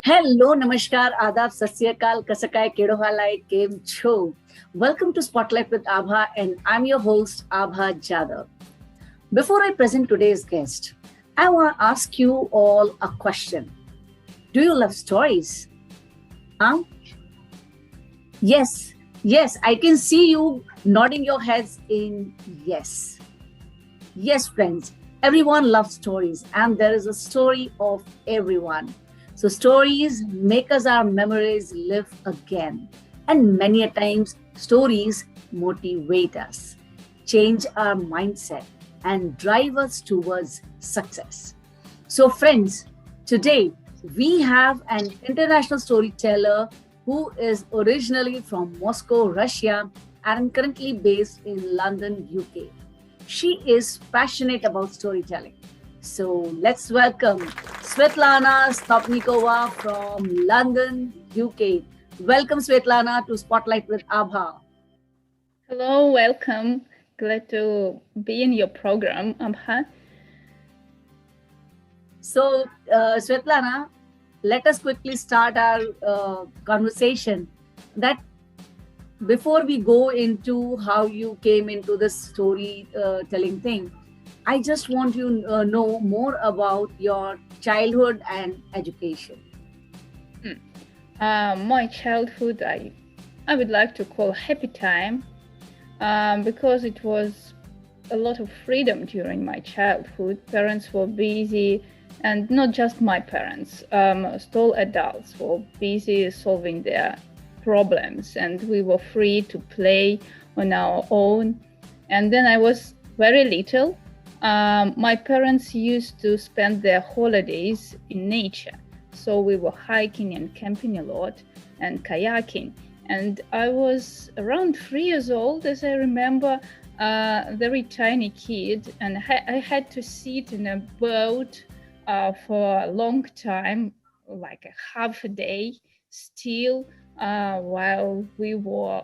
Hello, Namaskar, Adab, Sasyakal, Kasakai, Kedohalai, Kem Cho. Welcome to Spotlight with Abha, and I'm your host, Abha Jadhav. Before I present today's guest, I want to ask you all a question. Do you love stories? Huh? Yes, I can see you nodding your heads in yes. Yes, friends, everyone loves stories, and there is a story of everyone. So, stories make us our memories live again. And many a times, stories motivate us, change our mindset, and drive us towards success. So, friends, today we have an international storyteller who is originally from Moscow, Russia, and currently based in London, UK. She is passionate about storytelling. So let's welcome Svetlana Sdobnikova from London, UK. Welcome, Svetlana, to Spotlight with Abha. Hello, welcome. Glad to be in your program, Abha. So, Svetlana, let us quickly start our conversation. That before we go into how you came into this storytelling thing, I just want you to know more about your childhood and education. My childhood, I would like to call happy time because it was a lot of freedom during my childhood. Parents were busy, and not just my parents, all adults were busy solving their problems, and we were free to play on our own. And then I was very little. My parents used to spend their holidays in nature. So we were hiking and camping a lot and kayaking. And I was around 3 years old, as I remember, very tiny kid. And I had to sit in a boat for a long time, like a half a day still, while we were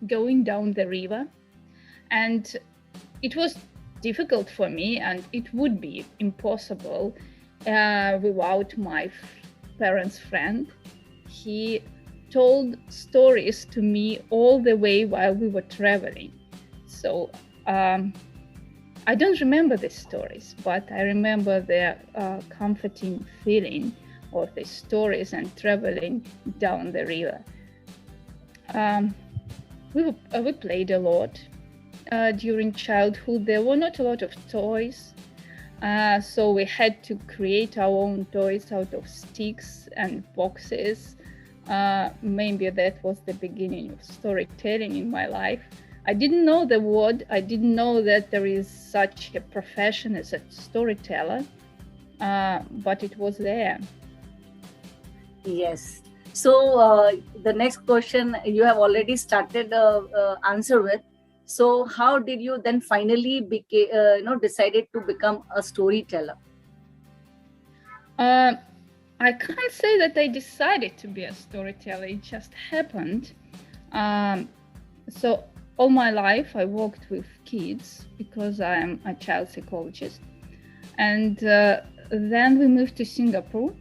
going down the river. And it was difficult for me, and it would be impossible without my parents' friend. He told stories to me all the way while we were traveling. So I don't remember these stories, but I remember the comforting feeling of the stories and traveling down the river. We played a lot. During childhood, there were not a lot of toys, so we had to create our own toys out of sticks and boxes. Maybe that was the beginning of storytelling in my life. I didn't know the word. I didn't know that there is such a profession as a storyteller, but it was there. Yes. So the next question you have already started answer with. So how did you then finally decided to become a storyteller? I can't say that I decided to be a storyteller. It just happened. So all my life I worked with kids because I'm a child psychologist. And then we moved to Singapore.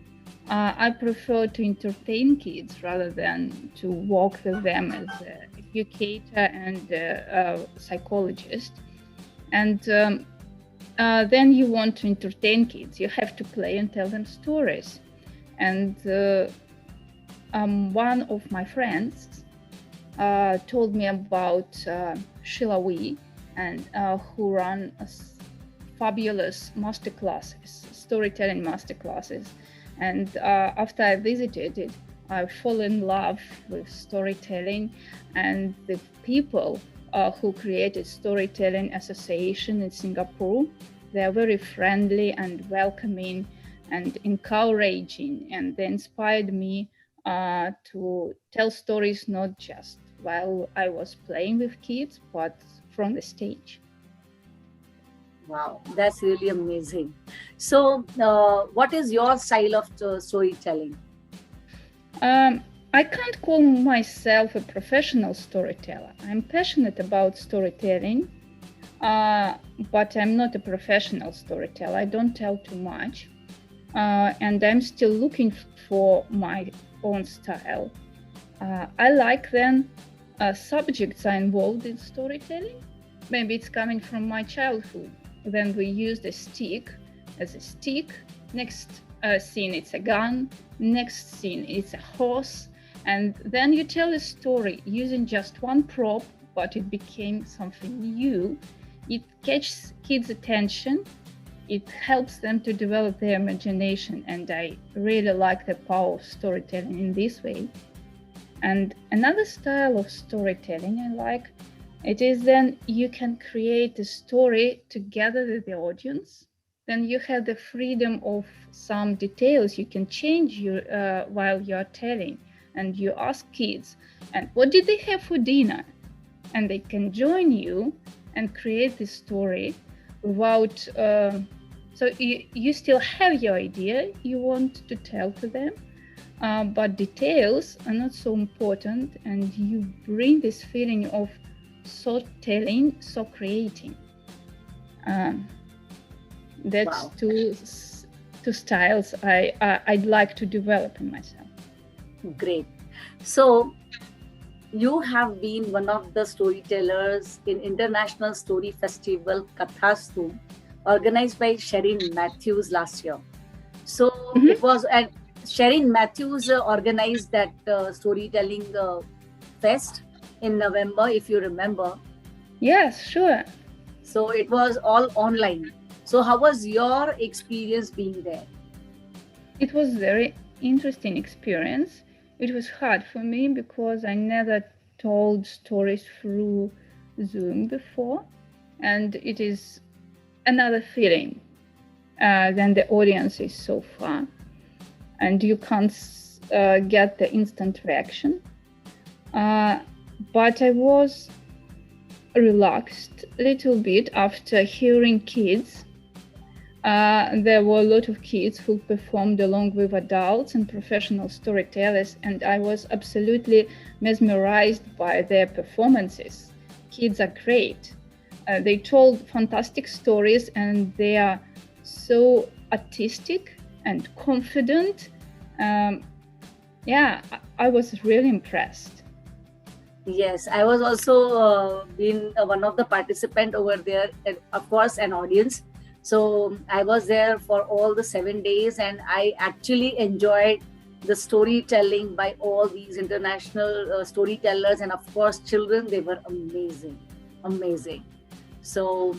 I prefer to entertain kids rather than to work with them as an educator and a psychologist. And then you want to entertain kids. You have to play and tell them stories. And one of my friends told me about Sheila Wee, and who ran fabulous masterclasses, storytelling masterclasses. And after I visited it, I fell in love with storytelling, and the people who created Storytelling Association in Singapore. They are very friendly and welcoming and encouraging, and they inspired me to tell stories not just while I was playing with kids, but from the stage. Wow, that's really amazing. So, what is your style of storytelling? I can't call myself a professional storyteller. I'm passionate about storytelling, but I'm not a professional storyteller. I don't tell too much. And I'm still looking for my own style. I like then subjects are involved in storytelling. Maybe it's coming from my childhood. Then we used a stick as a stick. Next scene, it's a gun. Next scene, it's a horse. And then you tell a story using just one prop, but it became something new. It catches kids' attention. It helps them to develop their imagination. And I really like the power of storytelling in this way. And another style of storytelling I like, it is then you can create a story together with the audience. Then you have the freedom of some details you can change while you're telling. And you ask kids, and what did they have for dinner? And they can join you and create this story without, so you still have your idea you want to tell to them, but details are not so important, and you bring this feeling of so telling, so creating. That's Wow. two styles I'd like to develop in myself. Great. So you have been one of the storytellers in International Story Festival Kathastu, organized by Sherin Matthews last year. So it was, and Sherin Matthews organized that storytelling fest in November, if you remember. Yes, sure. So it was all online. So how was your experience being there? It was very interesting experience. It was hard for me because I never told stories through Zoom before, and it is another feeling than the audience is so far, and you can't get the instant reaction. But I was relaxed a little bit after hearing kids. There were a lot of kids who performed along with adults and professional storytellers, and I was absolutely mesmerized by their performances. Kids are great. They told fantastic stories, and they are so artistic and confident. Yeah, I was really impressed. Yes, I was also been one of the participant over there, and of course an audience. So I was there for all the 7 days, and I actually enjoyed the storytelling by all these international storytellers, and of course children. They were amazing, amazing. So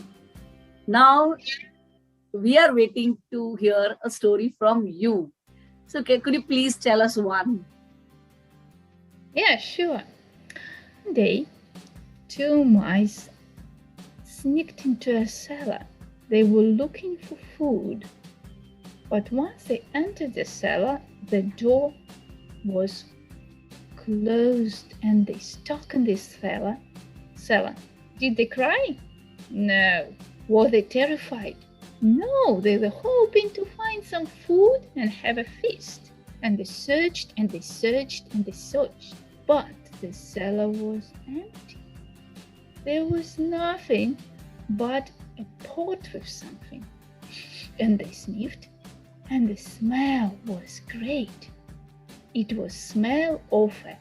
now we are waiting to hear a story from you. So could you please tell us one? Yeah, sure. One day, two mice sneaked into a cellar. They were looking for food, but once they entered the cellar, the door was closed and they stuck in this cellar. Did they cry? No. Were they terrified? No, they were hoping to find some food and have a feast. And they searched and they searched and they searched, but the cellar was empty. There was nothing but a pot with something. And they sniffed, and the smell was great. It was smell of a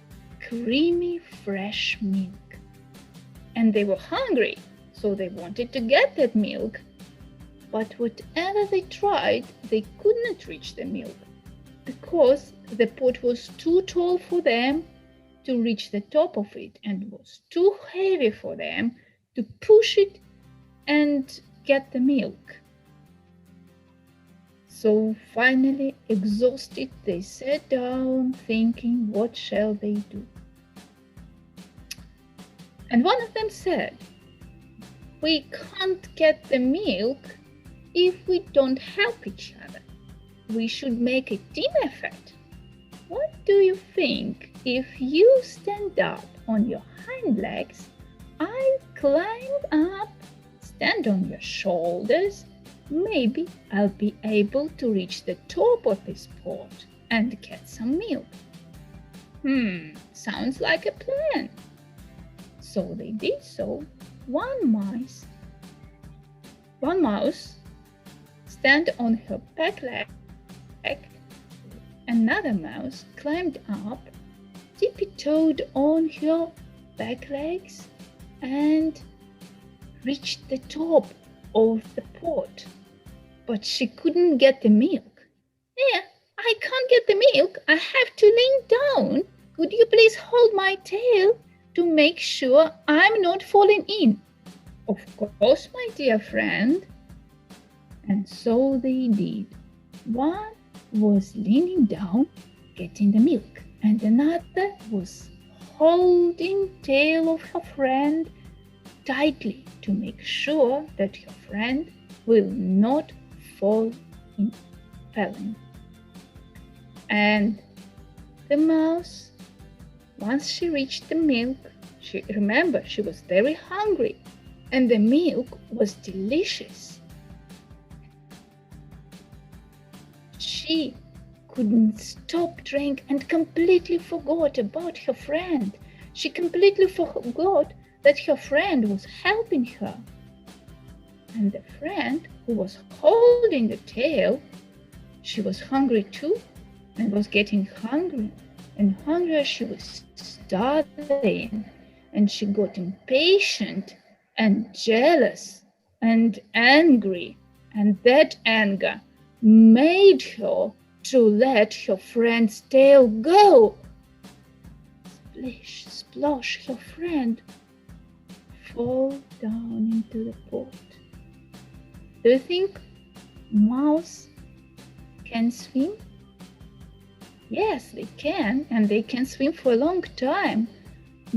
creamy fresh milk. And they were hungry, so they wanted to get that milk. But whatever they tried, they could not reach the milk, because the pot was too tall for them to reach the top of it, and was too heavy for them to push it and get the milk. So finally, exhausted, they sat down thinking, what shall they do? And one of them said, we can't get the milk if we don't help each other. We should make a team effort. What do you think if you stand up on your hind legs, I'll climb up, stand on your shoulders, maybe I'll be able to reach the top of this pot and get some milk. Sounds like a plan. So they did so. One mouse stand on her back leg another mouse climbed up, tippy-toed on her back legs, and reached the top of the pot. But she couldn't get the milk. I can't get the milk. I have to lean down. Could you please hold my tail to make sure I'm not falling in? Of course, my dear friend. And so they did. One was leaning down, getting the milk, and another was holding tail of her friend tightly to make sure that her friend will not fall in. And the mouse, once she reached the milk, she was very hungry, and the milk was delicious. She couldn't stop drink and completely forgot about her friend. She completely forgot that her friend was helping her. And the friend who was holding the tail, she was hungry too, and was getting hungry. And hungrier she was starving, and she got impatient and jealous and angry. And that anger made her to let her friend's tail go. Splish, splosh, her friend fall down into the pot. Do you think mouse can swim? Yes, they can, and they can swim for a long time.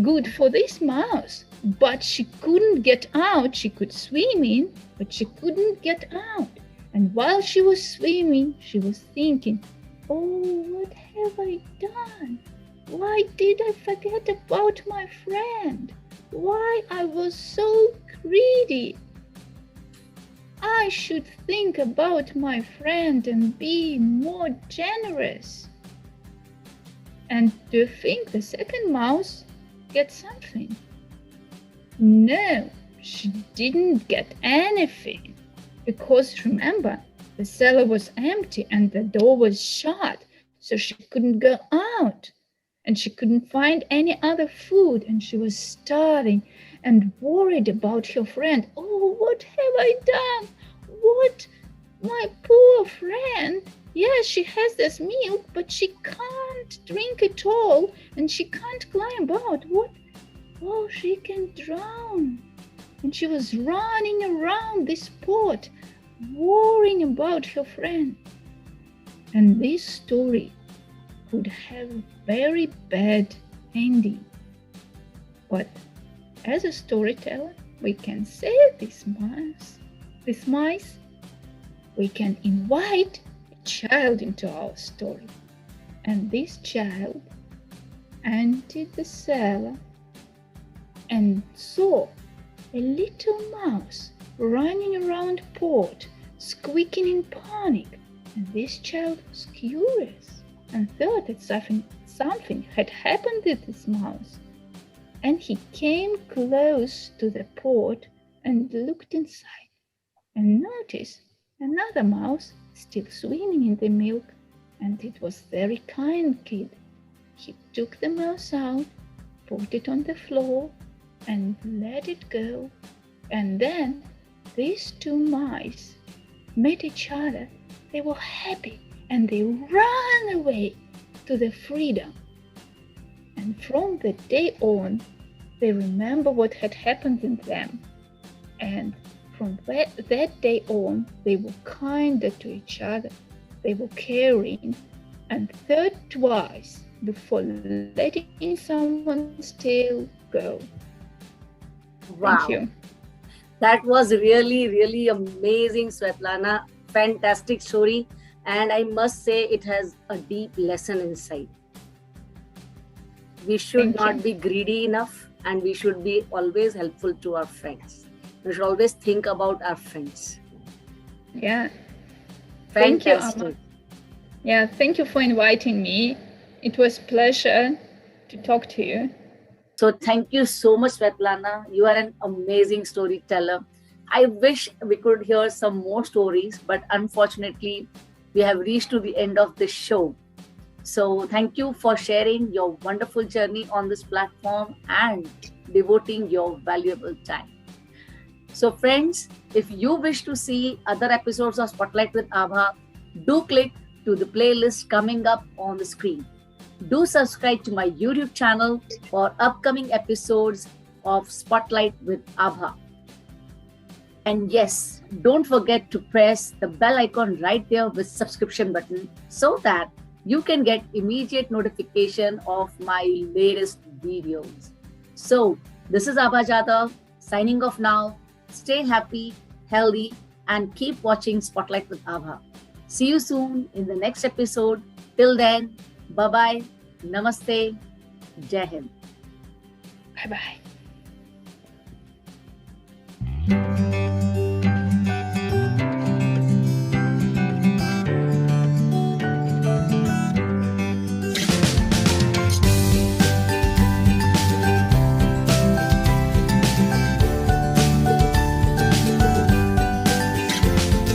Good for this mouse, but she couldn't get out. She could swim in, but she couldn't get out. And while she was swimming, she was thinking, oh, what have I done? Why did I forget about my friend? Why I was so greedy? I should think about my friend and be more generous. And do you think the second mouse get something? No, she didn't get anything. Because remember, the cellar was empty and the door was shut, so she couldn't go out. And she couldn't find any other food, and she was starving and worried about her friend. Oh, what have I done? What? My poor friend. Yes, she has this milk, but she can't drink it all, and she can't climb out. What? Oh, she can drown. And she was running around this pot, worrying about her friend. And this story could have a very bad ending. But as a storyteller, we can save this mice. We can invite a child into our story. And this child entered the cellar and saw a little mouse running around the pot, squeaking in panic. And this child was curious and thought that something had happened to this mouse. And he came close to the pot and looked inside and noticed another mouse still swimming in the milk. And it was a very kind kid. He took the mouse out, put it on the floor, and let it go. And then these two mice met each other. They were happy and they ran away to the freedom. And from that day on, they remember what had happened to them. And from that day on, they were kinder to each other. They were caring and thought twice before letting someone's tail go. Wow. Thank you. That was really, really amazing, Svetlana. Fantastic story. And I must say it has a deep lesson inside. We should not be greedy enough, and we should be always helpful to our friends. We should always think about our friends. Yeah. Fantastic. Thank you, thank you for inviting me. It was a pleasure to talk to you. So thank you so much, Svetlana. You are an amazing storyteller. I wish we could hear some more stories, but unfortunately, we have reached to the end of this show. So thank you for sharing your wonderful journey on this platform and devoting your valuable time. So friends, if you wish to see other episodes of Spotlight with Abha, do click to the playlist coming up on the screen. Do subscribe to my YouTube channel for upcoming episodes of Spotlight with Abha. And yes, don't forget to press the bell icon right there with subscription button so that you can get immediate notification of my latest videos. So this is Abha Jadhav signing off now. Stay happy, healthy, and keep watching Spotlight with Abha. See you soon in the next episode. Till then, bye-bye, namaste, Jai Hind. Bye-bye.